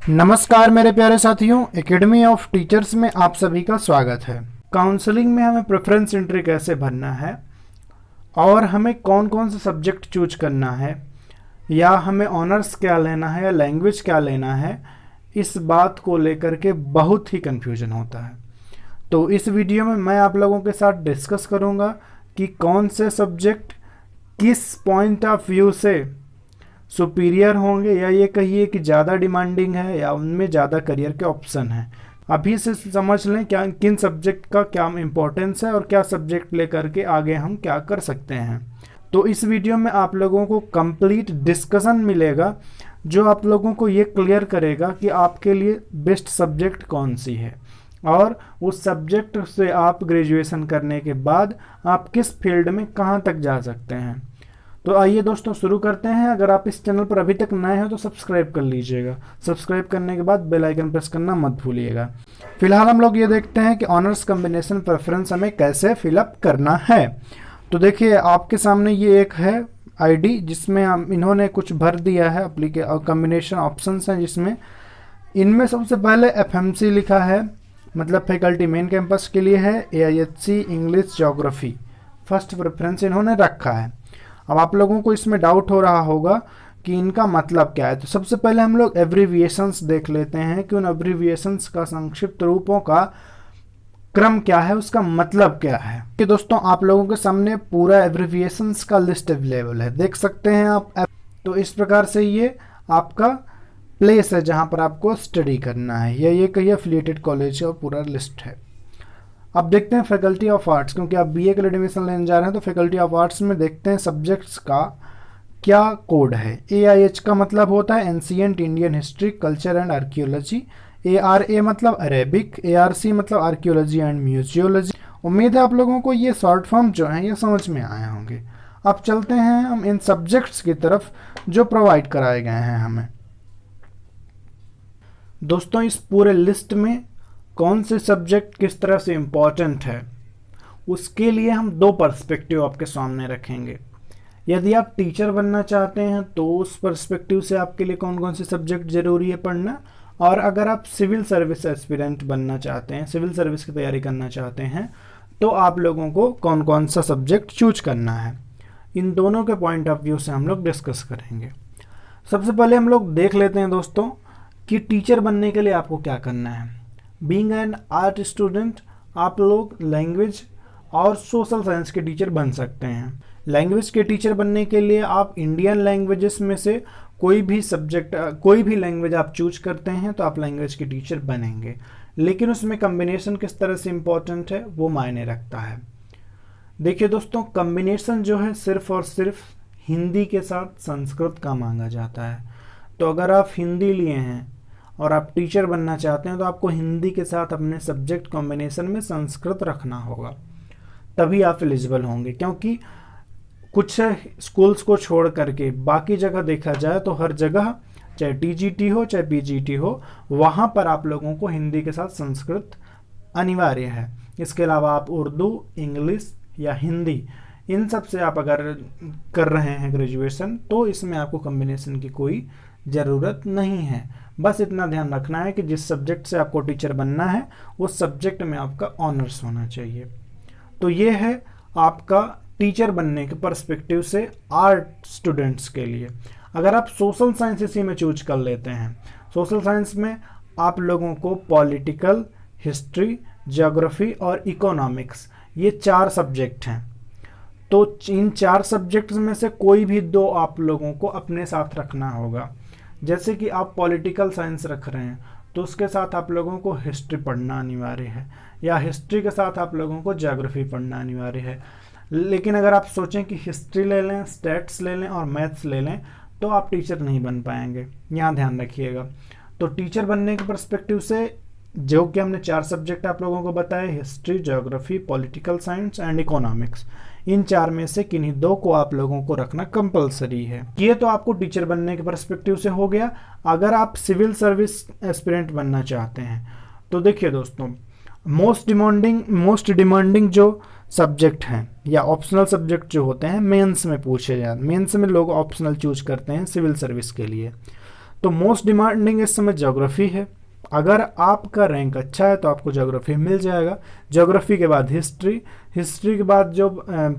नमस्कार मेरे प्यारे साथियों, एकेडमी ऑफ टीचर्स में आप सभी का स्वागत है। काउंसलिंग में हमें प्रेफरेंस एंट्री कैसे भरना है और हमें कौन कौन सा सब्जेक्ट चूज करना है, या हमें ऑनर्स क्या लेना है या लैंग्वेज क्या लेना है, इस बात को लेकर के बहुत ही कन्फ्यूजन होता है। तो इस वीडियो में मैं आप लोगों के साथ डिस्कस करूँगा कि कौन से सब्जेक्ट किस पॉइंट ऑफ व्यू से सुपीरियर होंगे, या ये कहिए कि ज़्यादा डिमांडिंग है या उनमें ज़्यादा करियर के ऑप्शन हैं। अभी से समझ लें क्या किन सब्जेक्ट का क्या इम्पोर्टेंस है और क्या सब्जेक्ट लेकर के आगे हम क्या कर सकते हैं। तो इस वीडियो में आप लोगों को कंप्लीट डिस्कशन मिलेगा जो आप लोगों को ये क्लियर करेगा कि आपके लिए बेस्ट सब्जेक्ट कौन सी है और उस सब्जेक्ट से आप ग्रेजुएशन करने के बाद आप किस फील्ड में कहाँ तक जा सकते हैं। तो आइए दोस्तों शुरू करते हैं। अगर आप इस चैनल पर अभी तक नए हैं तो सब्सक्राइब कर लीजिएगा। सब्सक्राइब करने के बाद बेल आइकन प्रेस करना मत भूलिएगा। फिलहाल हम लोग ये देखते हैं कि ऑनर्स कॉम्बिनेशन प्रेफरेंस हमें कैसे फिलअप करना है। तो देखिए आपके सामने ये एक है आईडी जिसमें इन्होंने कुछ भर दिया है कॉम्बिनेशन ऑप्शंस हैं, जिसमें इनमें सबसे पहले एफएमसी लिखा है, मतलब फैकल्टी मेन कैंपस के लिए है। एआईएचसी इंग्लिश ज्योग्राफी फर्स्ट प्रेफरेंस इन्होंने रखा है। अब आप लोगों को इसमें डाउट हो रहा होगा कि इनका मतलब क्या है। तो सबसे पहले हम लोग एब्रीविएशंस देख लेते हैं कि उन एब्रीविएशंस का संक्षिप्त रूपों का क्रम क्या है, उसका मतलब क्या है। कि दोस्तों आप लोगों के सामने पूरा एब्रीविएशंस का लिस्ट अवेलेबल है, देख सकते हैं आप। तो इस प्रकार से ये आपका प्लेस है जहाँ पर आपको स्टडी करना है, या ये कहिए एफिलिएटेड कॉलेज का पूरा लिस्ट है। अब देखते हैं फैकल्टी ऑफ आर्ट्स, क्योंकि आप बीए के लिए एडमिशन लेने जा रहे हैं तो फैकल्टी ऑफ आर्ट्स में देखते हैं सब्जेक्ट्स का क्या कोड है। एआईएच का मतलब होता है ancient Indian history, culture and archaeology. ARA मतलब अरेबिक, एआरसी मतलब आर्कियोलॉजी एंड म्यूजियोलॉजी। उम्मीद है आप लोगों को ये शॉर्ट फॉर्म जो हैं ये समझ में आए होंगे। अब चलते हैं हम इन सब्जेक्ट्स की तरफ जो प्रोवाइड कराए गए हैं हमें। दोस्तों इस पूरे लिस्ट में कौन से सब्जेक्ट किस तरह से इम्पॉर्टेंट है, उसके लिए हम दो पर्सपेक्टिव आपके सामने रखेंगे। यदि आप टीचर बनना चाहते हैं तो उस पर्सपेक्टिव से आपके लिए कौन कौन से सब्जेक्ट ज़रूरी है पढ़ना, और अगर आप सिविल सर्विस एस्पिरेंट बनना चाहते हैं, सिविल सर्विस की तैयारी करना चाहते हैं, तो आप लोगों को कौन कौन सा सब्जेक्ट चूज करना है। इन दोनों के पॉइंट ऑफ व्यू से हम लोग डिस्कस करेंगे। सबसे पहले हम लोग देख लेते हैं दोस्तों कि टीचर बनने के लिए आपको क्या करना है। बीइंग एन आर्ट स्टूडेंट आप लोग लैंग्वेज और सोशल साइंस के टीचर बन सकते हैं। लैंग्वेज के टीचर बनने के लिए आप इंडियन लैंग्वेजेस में से कोई भी लैंग्वेज आप चूज करते हैं तो आप लैंग्वेज के टीचर बनेंगे, लेकिन उसमें कम्बिनेशन किस तरह से इम्पोर्टेंट है वो मायने रखता है। देखिए दोस्तों, कम्बिनेशन जो है सिर्फ और सिर्फ हिंदी के साथ संस्कृत का मांगा जाता है। तो अगर आप हिंदी लिए हैं और आप टीचर बनना चाहते हैं तो आपको हिंदी के साथ अपने सब्जेक्ट कॉम्बिनेशन में संस्कृत रखना होगा, तभी आप एलिजिबल होंगे। क्योंकि कुछ स्कूल्स को छोड़ करके बाकी जगह देखा जाए तो हर जगह चाहे टीजीटी हो चाहे पीजीटी हो, वहाँ पर आप लोगों को हिंदी के साथ संस्कृत अनिवार्य है। इसके अलावा आप उर्दू, इंग्लिश या हिंदी, इन सब से आप अगर कर रहे हैं ग्रेजुएशन तो इसमें आपको कॉम्बिनेशन की कोई ज़रूरत नहीं है। बस इतना ध्यान रखना है कि जिस सब्जेक्ट से आपको टीचर बनना है उस सब्जेक्ट में आपका ऑनर्स होना चाहिए। तो ये है आपका टीचर बनने के पर्सपेक्टिव से आर्ट स्टूडेंट्स के लिए। अगर आप सोशल साइंस इसी में चूज कर लेते हैं, सोशल साइंस में आप लोगों को पॉलिटिकल, हिस्ट्री, ज्योग्राफी और इकोनॉमिक्स, ये 4 सब्जेक्ट हैं। तो इन 4 सब्जेक्ट्स में से कोई भी 2 आप लोगों को अपने साथ रखना होगा। जैसे कि आप पॉलिटिकल साइंस रख रहे हैं तो उसके साथ आप लोगों को हिस्ट्री पढ़ना अनिवार्य है, या हिस्ट्री के साथ आप लोगों को ज्योग्राफी पढ़ना अनिवार्य है। लेकिन अगर आप सोचें कि हिस्ट्री ले लें, स्टैट्स ले लें और मैथ्स ले लें तो आप टीचर नहीं बन पाएंगे, यहाँ ध्यान रखिएगा। तो टीचर बनने के पर्सपेक्टिव से जो कि हमने 4 सब्जेक्ट आप लोगों को बताए, history, geography, political science and economics, इन 4 में से किन्हीं 2 को आप लोगों को रखना कंपलसरी है। ये तो आपको टीचर बनने के पर्सपेक्टिव से हो गया। अगर आप सिविल सर्विस एस्पिरेंट बनना चाहते हैं तो देखिए दोस्तों, मोस्ट डिमांडिंग जो सब्जेक्ट हैं या ऑप्शनल सब्जेक्ट जो होते हैं मेंस में पूछे जाते हैं। मेंस में लोग ऑप्शनल चूज करते हैं सिविल सर्विस के लिए। तो मोस्ट डिमांडिंग इस समय ज्योग्राफी है। अगर आपका रैंक अच्छा है तो आपको ज्योग्राफी मिल जाएगा। ज्योग्राफी के बाद हिस्ट्री, हिस्ट्री के बाद जो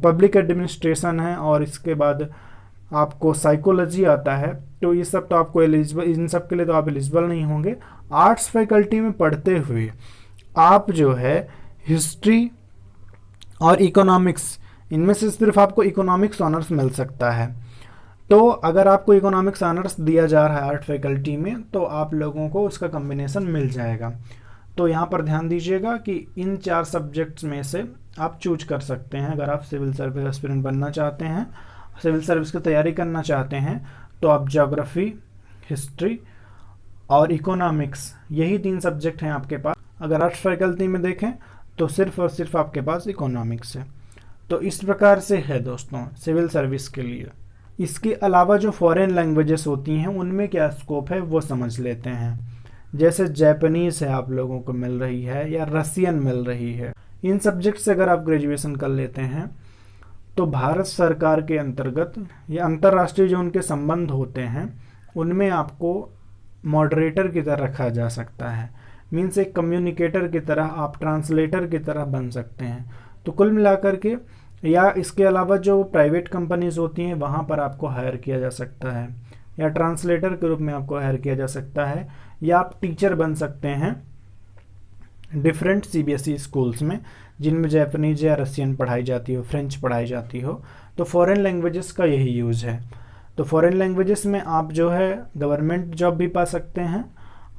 पब्लिक एडमिनिस्ट्रेशन है, और इसके बाद आपको साइकोलॉजी आता है। तो ये सब तो आपको एलिजिबल, इन सब के लिए तो आप एलिजिबल नहीं होंगे। आर्ट्स फैकल्टी में पढ़ते हुए आप जो है हिस्ट्री और इकोनॉमिक्स, इनमें से सिर्फ आपको इकोनॉमिक्स ऑनर्स मिल सकता है। तो अगर आपको इकोनॉमिक्स ऑनर्स दिया जा रहा है आर्ट फैकल्टी में, तो आप लोगों को उसका कम्बिनेशन मिल जाएगा। तो यहाँ पर ध्यान दीजिएगा कि इन 4 सब्जेक्ट्स में से आप चूज कर सकते हैं। अगर आप सिविल सर्विस एस्पिरेंट बनना चाहते हैं, सिविल सर्विस की तैयारी करना चाहते हैं, तो आप ज्योग्राफी, हिस्ट्री और इकोनॉमिक्स, यही 3 सब्जेक्ट हैं आपके पास। अगर आर्ट्स फैकल्टी में देखें तो सिर्फ और सिर्फ आपके पास इकोनॉमिक्स है। तो इस प्रकार से है दोस्तों सिविल सर्विस के लिए। इसके अलावा जो फॉरेन लैंग्वेजेस होती हैं उनमें क्या स्कोप है वो समझ लेते हैं। जैसे जापानीज़ है आप लोगों को मिल रही है, या रसियन मिल रही है। इन सब्जेक्ट से अगर आप ग्रेजुएशन कर लेते हैं तो भारत सरकार के अंतर्गत या अंतर्राष्ट्रीय जो उनके संबंध होते हैं उनमें आपको मॉडरेटर की तरह रखा जा सकता है। मीन्स एक कम्युनिकेटर की तरह, आप ट्रांसलेटर की तरह बन सकते हैं। तो कुल मिलाकर के, या इसके अलावा जो प्राइवेट कंपनीज होती हैं वहाँ पर आपको हायर किया जा सकता है, या ट्रांसलेटर के रूप में आपको हायर किया जा सकता है, या आप टीचर बन सकते हैं डिफरेंट सीबीएसई स्कूल्स में जिनमें जापानीज या रसियन पढ़ाई जाती हो, फ्रेंच पढ़ाई जाती हो। तो फॉरेन लैंग्वेजेस का यही यूज़ है। तो फॉरेन लैंग्वेजेस में आप जो है गवर्नमेंट जॉब भी पा सकते हैं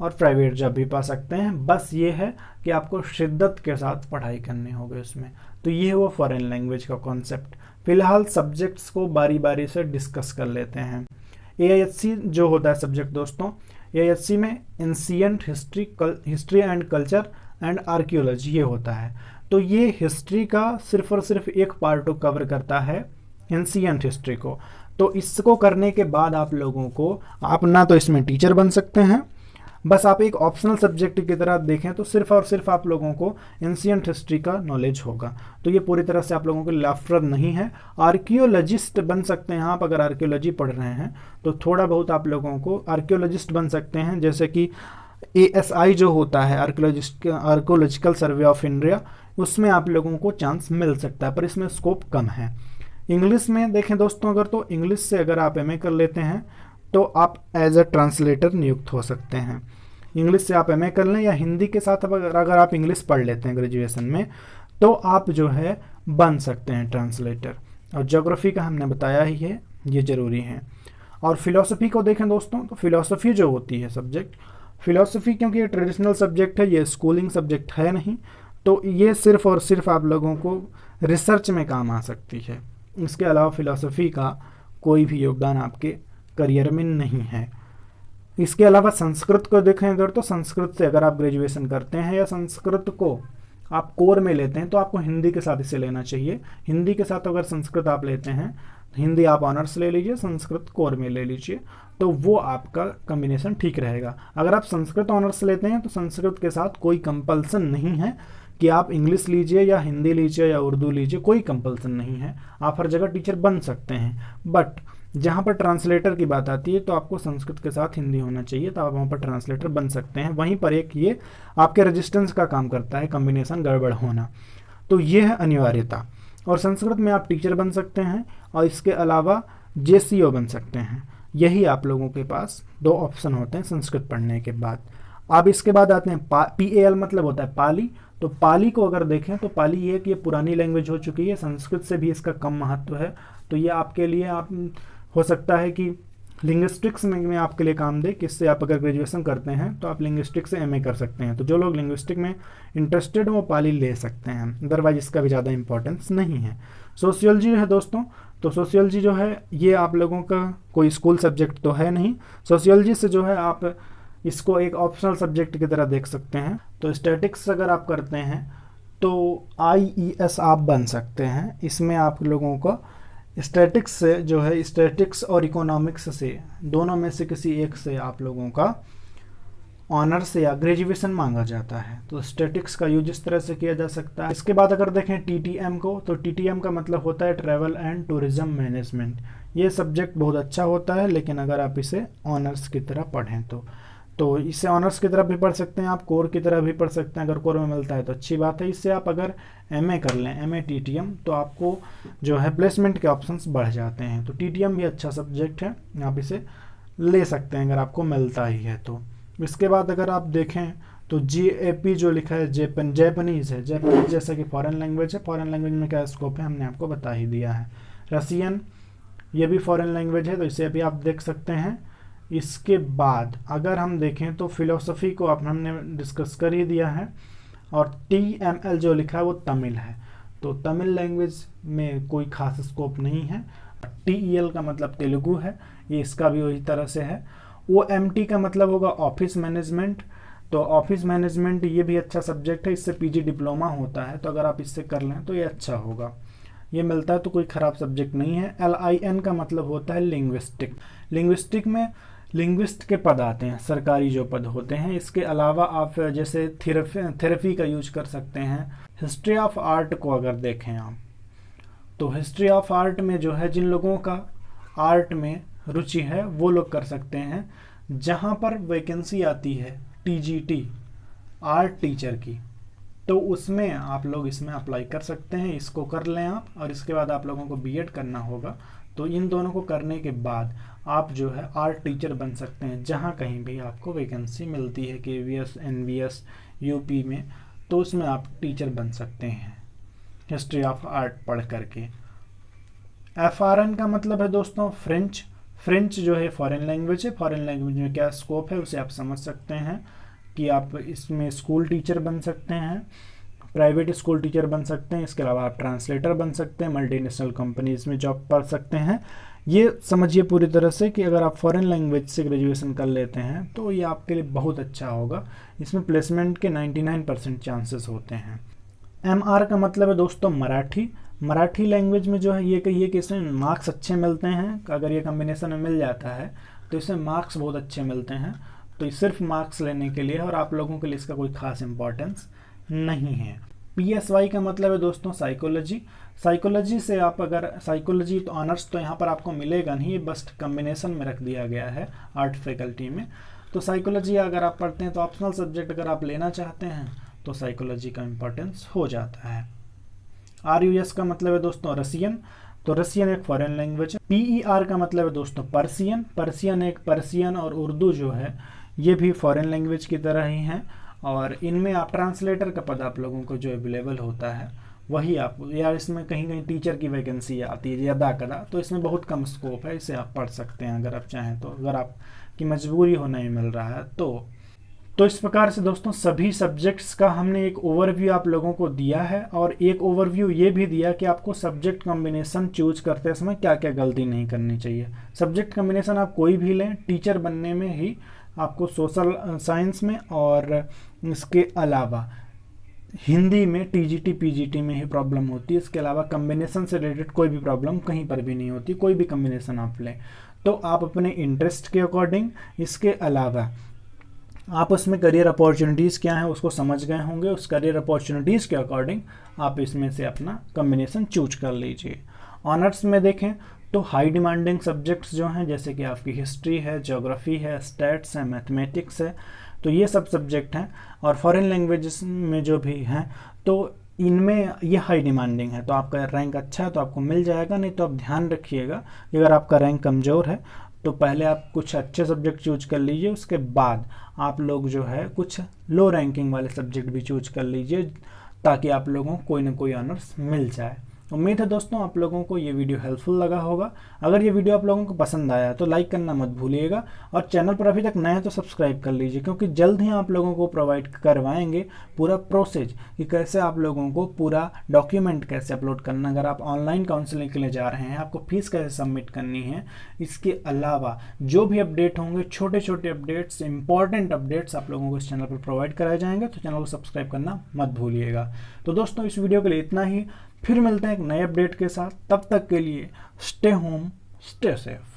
और प्राइवेट जॉब भी पा सकते हैं। बस ये है कि आपको शिद्दत के साथ पढ़ाई करनी होगी उसमें। तो ये है वो फॉरेन लैंग्वेज का कॉन्सेप्ट। फिलहाल सब्जेक्ट्स को बारी बारी से डिस्कस कर लेते हैं। एआईएचसी जो होता है सब्जेक्ट दोस्तों, एआईएचसी में ancient history and culture and archaeology ये होता है। तो ये हिस्ट्री का सिर्फ और सिर्फ एक पार्ट को कवर करता है, एंशिएंट हिस्ट्री को। तो इसको करने के बाद आप लोगों को, आप ना तो इसमें टीचर बन सकते हैं, बस आप एक ऑप्शनल सब्जेक्ट की तरह देखें तो सिर्फ और सिर्फ आप लोगों को एंशिएंट हिस्ट्री का नॉलेज होगा। तो ये पूरी तरह से आप लोगों के लिए लाभप्रद नहीं है। आर्कियोलॉजिस्ट बन सकते हैं आप, अगर आर्कियोलॉजी पढ़ रहे हैं तो थोड़ा बहुत आप लोगों को आर्कियोलॉजिस्ट बन सकते हैं। जैसे कि ASI जो होता है आर्कियोलॉजिकल सर्वे ऑफ इंडिया, उसमें आप लोगों को चांस मिल सकता है, पर इसमें स्कोप कम है। इंग्लिश में देखें दोस्तों अगर, तो इंग्लिश से अगर आप MA कर लेते हैं तो आप एज अ ट्रांसलेटर नियुक्त हो सकते हैं। इंग्लिश से आप MA कर लें, या हिंदी के साथ अगर आप इंग्लिश पढ़ लेते हैं ग्रेजुएशन में, तो आप जो है बन सकते हैं ट्रांसलेटर। और ज्योग्राफी का हमने बताया ही है, ये ज़रूरी है। और फिलॉसफी को देखें दोस्तों, तो फिलॉसफी जो होती है सब्जेक्ट, फिलॉसफी क्योंकि ये ट्रेडिशनल सब्जेक्ट है, ये स्कूलिंग सब्जेक्ट है नहीं, तो ये सिर्फ और सिर्फ आप लोगों को रिसर्च में काम आ सकती है। इसके अलावा फिलॉसफी का कोई भी योगदान आपके करियर में नहीं है। इसके अलावा संस्कृत को देखें अगर, तो संस्कृत से अगर आप ग्रेजुएशन करते हैं या संस्कृत को आप कोर में लेते हैं तो आपको हिंदी के साथ इसे लेना चाहिए। हिंदी के साथ अगर संस्कृत आप लेते हैं, हिंदी आप ऑनर्स ले लीजिए, संस्कृत कोर में ले लीजिए, तो वो आपका कम्बिनेशन ठीक रहेगा। अगर आप संस्कृत ऑनर्स लेते हैं तो संस्कृत के साथ कोई कंपल्सन नहीं है कि आप इंग्लिश लीजिए या हिंदी लीजिए या उर्दू लीजिए, कोई कंपल्सन नहीं है। आप हर जगह टीचर बन सकते हैं। बट जहाँ पर ट्रांसलेटर की बात आती है तो आपको संस्कृत के साथ हिंदी होना चाहिए, तो आप वहाँ पर ट्रांसलेटर बन सकते हैं। वहीं पर एक ये आपके रेजिस्टेंस का काम करता है, कम्बिनेशन गड़बड़ होना। तो ये है अनिवार्यता। और संस्कृत में आप टीचर बन सकते हैं और इसके अलावा JCO बन सकते हैं। यही आप लोगों के पास 2 ऑप्शन होते हैं संस्कृत पढ़ने के बाद। अब इसके बाद आते हैं PAL, मतलब होता है पाली। तो पाली को अगर देखें तो पाली ये कि ये पुरानी लैंग्वेज हो चुकी है, संस्कृत से भी इसका कम महत्व है। तो ये आपके लिए आप हो सकता है कि लिंग्विस्टिक्स में आपके लिए काम दे, किससे आप अगर ग्रेजुएशन करते हैं तो आप लिंग्विस्टिक्स से MA कर सकते हैं। तो जो लोग लिंग्विस्टिक में इंटरेस्टेड हो वो पाली ले सकते हैं, अदरवाइज इसका भी ज़्यादा इंपॉर्टेंस नहीं है। सोशियोलॉजी है दोस्तों, तो सोशियोलॉजी जो है ये आप लोगों का कोई स्कूल सब्जेक्ट तो है नहीं। सोशियोलॉजी से जो है आप इसको एक ऑप्शनल सब्जेक्ट की तरह देख सकते हैं। तो स्टैटिक्स अगर आप करते हैं तो IES आप बन सकते हैं। इसमें आप लोगों को स्टैटिक्स से जो है, स्टैटिक्स और इकोनॉमिक्स से दोनों में से किसी एक से आप लोगों का ऑनर्स या ग्रेजुएशन मांगा जाता है। तो स्टैटिक्स का यूज इस तरह से किया जा सकता है। इसके बाद अगर देखें TTM को, तो TTM का मतलब होता है ट्रैवल एंड टूरिज्म मैनेजमेंट। ये सब्जेक्ट बहुत अच्छा होता है, लेकिन अगर आप इसे ऑनर्स की तरह पढ़ें तो इसे ऑनर्स की तरफ भी पढ़ सकते हैं आप, कोर की तरह भी पढ़ सकते हैं। अगर कोर में मिलता है तो अच्छी बात है। इससे आप अगर एमए कर लें, एमए टीटीएम, तो आपको जो है प्लेसमेंट के ऑप्शंस बढ़ जाते हैं। तो टीटीएम भी अच्छा सब्जेक्ट है, आप इसे ले सकते हैं अगर आपको मिलता ही है तो। इसके बाद अगर आप देखें तो जीएपी जो लिखा है जैपनीज़ है। जैपनीज जैसा कि फॉरेन लैंग्वेज है, फॉरेन लैंग्वेज में क्या स्कोप है हमने आपको बता ही दिया है। रसियन, ये भी फॉरेन लैंग्वेज है, तो इसे भी आप देख सकते हैं। इसके बाद अगर हम देखें तो फिलोसफी को अब हमने डिस्कस कर ही दिया है। और TML जो लिखा है वो तमिल है, तो तमिल लैंग्वेज में कोई खास स्कोप नहीं है। TEL का मतलब तेलुगु है, ये इसका भी वही तरह से है। OMT का मतलब होगा ऑफिस मैनेजमेंट, तो ऑफिस मैनेजमेंट ये भी अच्छा सब्जेक्ट है, इससे PG डिप्लोमा होता है, तो अगर आप इससे कर लें तो ये अच्छा होगा। ये मिलता है तो कोई ख़राब सब्जेक्ट नहीं है। LIN का मतलब होता है लिंग्विस्टिक। लिंग्विस्टिक में लिंग्विस्ट के पद आते हैं, सरकारी जो पद होते हैं। इसके अलावा आप जैसे थेरेपी का यूज कर सकते हैं। हिस्ट्री ऑफ आर्ट को अगर देखें आप, तो हिस्ट्री ऑफ आर्ट में जो है जिन लोगों का आर्ट में रुचि है वो लोग कर सकते हैं। जहाँ पर वैकेंसी आती है TGT आर्ट टीचर की, तो उसमें आप लोग इसमें अप्लाई कर सकते हैं। इसको कर लें आप, और इसके बाद आप लोगों को BEd करना होगा। तो इन दोनों को करने के बाद आप जो है आर्ट टीचर बन सकते हैं, जहाँ कहीं भी आपको वैकेंसी मिलती है KVS NVS UP में, तो उसमें आप टीचर बन सकते हैं हिस्ट्री ऑफ आर्ट पढ़ करके। FRN का मतलब है दोस्तों फ्रेंच। फ्रेंच जो है फॉरेन लैंग्वेज है। फॉरेन लैंग्वेज में क्या स्कोप है उसे आप समझ सकते हैं कि आप इसमें स्कूल टीचर बन सकते हैं, प्राइवेट स्कूल टीचर बन सकते हैं। इसके अलावा आप ट्रांसलेटर बन सकते हैं, मल्टीनेशनल कंपनीज में जॉब कर सकते हैं। ये समझिए पूरी तरह से कि अगर आप फॉरेन लैंग्वेज से ग्रेजुएशन कर लेते हैं तो ये आपके लिए बहुत अच्छा होगा। इसमें प्लेसमेंट के 99% चांसेस होते हैं। MR का मतलब है दोस्तों मराठी। मराठी लैंग्वेज में जो है ये कहिए कि इसमें मार्क्स अच्छे मिलते हैं। अगर ये कम्बिनेशन में मिल जाता है तो इसमें मार्क्स बहुत अच्छे मिलते हैं। तो ये सिर्फ मार्क्स लेने के लिए, और आप लोगों के लिए इसका कोई खास इंपॉर्टेंस नहीं है। PSY का मतलब है दोस्तों साइकोलॉजी। साइकोलॉजी से आप अगर साइकोलॉजी तो ऑनर्स तो यहाँ पर आपको मिलेगा नहीं, ये बस कम्बिनेशन में रख दिया गया है आर्ट फैकल्टी में। तो साइकोलॉजी अगर आप पढ़ते हैं तो ऑप्शनल सब्जेक्ट अगर आप लेना चाहते हैं तो साइकोलॉजी का इम्पोर्टेंस हो जाता है। RUS का मतलब है दोस्तों रसियन, तो रसियन एक फॉरेन लैंग्वेज है। PER का मतलब है दोस्तों पर्सियन। पर्सियन और उर्दू जो है ये भी फॉरेन लैंग्वेज की तरह ही हैं, और इनमें आप ट्रांसलेटर का पद आप लोगों को जो अवेलेबल होता है वही आप, या इसमें कहीं कहीं टीचर की वैकेंसी आती है अदा कदा, तो इसमें बहुत कम स्कोप है, इसे आप पढ़ सकते हैं अगर आप चाहें तो, अगर आपकी मजबूरी हो नहीं मिल रहा है तो इस प्रकार से दोस्तों सभी सब्जेक्ट्स का हमने एक ओवरव्यू आप लोगों को दिया है, और एक ओवरव्यू ये भी दिया कि आपको सब्जेक्ट कॉम्बिनेशन चूज करते समय क्या क्या गलती नहीं करनी चाहिए। सब्जेक्ट कॉम्बिनेशन आप कोई भी लें, टीचर बनने में ही आपको सोशल साइंस में और इसके अलावा हिंदी में TGT PGT में ही प्रॉब्लम होती है। इसके अलावा कम्बिनेशन से रिलेटेड कोई भी प्रॉब्लम कहीं पर भी नहीं होती। कोई भी कम्बिनेशन आप लें तो आप अपने इंटरेस्ट के अकॉर्डिंग, इसके अलावा आप उसमें करियर अपॉर्चुनिटीज़ क्या हैं उसको समझ गए होंगे, उस करियर अपॉर्चुनिटीज़ के अकॉर्डिंग आप इसमें से अपना कम्बिनेशन चूज कर लीजिए। ऑनर्स में देखें तो हाई डिमांडिंग सब्जेक्ट्स जो हैं जैसे कि आपकी हिस्ट्री है, ज्योग्राफी है, स्टैट्स है, मैथमेटिक्स है, तो ये सब सब्जेक्ट हैं। और फॉरेन लैंग्वेजेस में जो भी हैं तो इनमें ये हाई डिमांडिंग है, तो आपका रैंक अच्छा है तो आपको मिल जाएगा। नहीं तो आप ध्यान रखिएगा कि अगर आपका रैंक कमज़ोर है तो पहले आप कुछ अच्छे सब्जेक्ट चूज कर लीजिए, उसके बाद आप लोग जो है कुछ लो रैंकिंग वाले सब्जेक्ट भी चूज कर लीजिए, ताकि आप लोगों को कोई ना कोई ऑनर्स मिल जाए। उम्मीद है दोस्तों आप लोगों को ये वीडियो हेल्पफुल लगा होगा। अगर ये वीडियो आप लोगों को पसंद आया तो लाइक करना मत भूलिएगा, और चैनल पर अभी तक नए हैं तो सब्सक्राइब कर लीजिए, क्योंकि जल्द ही आप लोगों को प्रोवाइड करवाएंगे पूरा प्रोसेस कि कैसे आप लोगों को पूरा डॉक्यूमेंट कैसे अपलोड करना, अगर आप ऑनलाइन काउंसलिंग के लिए जा रहे हैं आपको फीस कैसे सबमिट करनी है। इसके अलावा जो भी अपडेट होंगे, छोटे छोटे अपडेट्स, इंपॉर्टेंट अपडेट्स आप लोगों को इस चैनल पर प्रोवाइड कराए जाएंगे, तो चैनल को सब्सक्राइब करना मत भूलिएगा। तो दोस्तों इस वीडियो के लिए इतना ही, फिर मिलते हैं एक नए अपडेट के साथ। तब तक के लिए स्टे होम, स्टे सेफ।